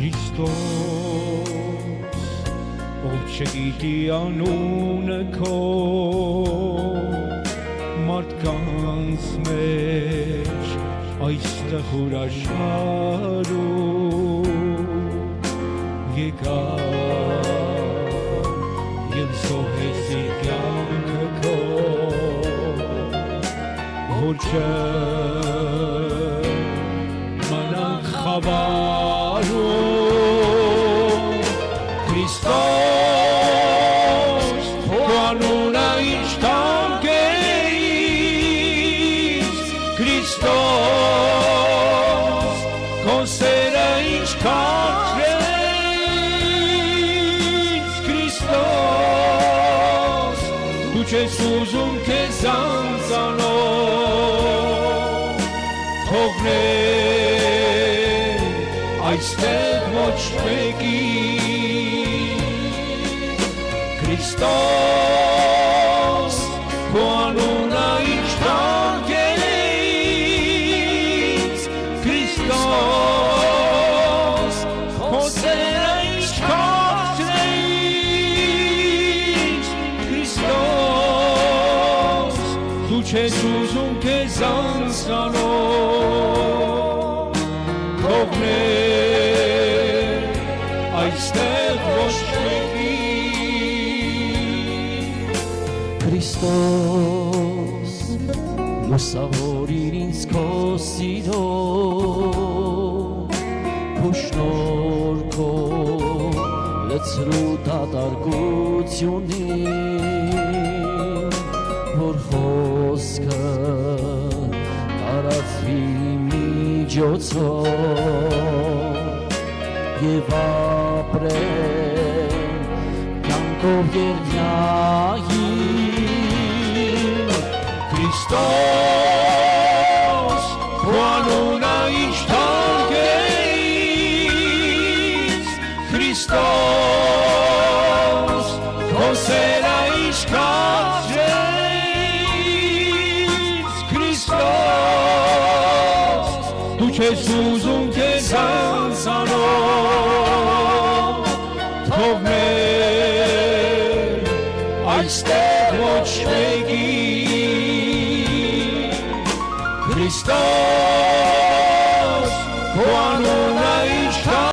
Քրիստոս, ով չգիտի անունը քո, մարդկանց մեջ այստեղ հրաշարում եկավ և զոհեց իր կյանքը քո, որ չմնանք խավարում Քրիստոս, քո անունը ինչ թանկ է ինձ, Քրիստոս, քո սերը ինչ քաջր է ինձ, Քրիստոս, դու չես ուզում քեզ անձանով թողնել այստեղ ոչ մեկի, Քրիստոս, քո անունը ինչ թանկ է ինձ, Քրիստոս, քո սերը ինչ քաջր է ինձ, Քրիստոս, դու չես ուզում քեզ անձանով թողնել այստեղ ոչ մեկի, Քրիստոս, լուսավորիր ինձ քո սիրով, քո շնորհքով լցրու դատարկությունին, որ խոսքը տարածվի միջոցով և ապրեմ կյանքով երդյային, Քրիստոս, քո անունը ինչ թանկ է ինձ, Քրիստոս, քո սերը ինչ քաջր է ինձ, Քրիստոս, դու չես ուզում քեզ անձանով թողնել այստեղ ոչ մեկ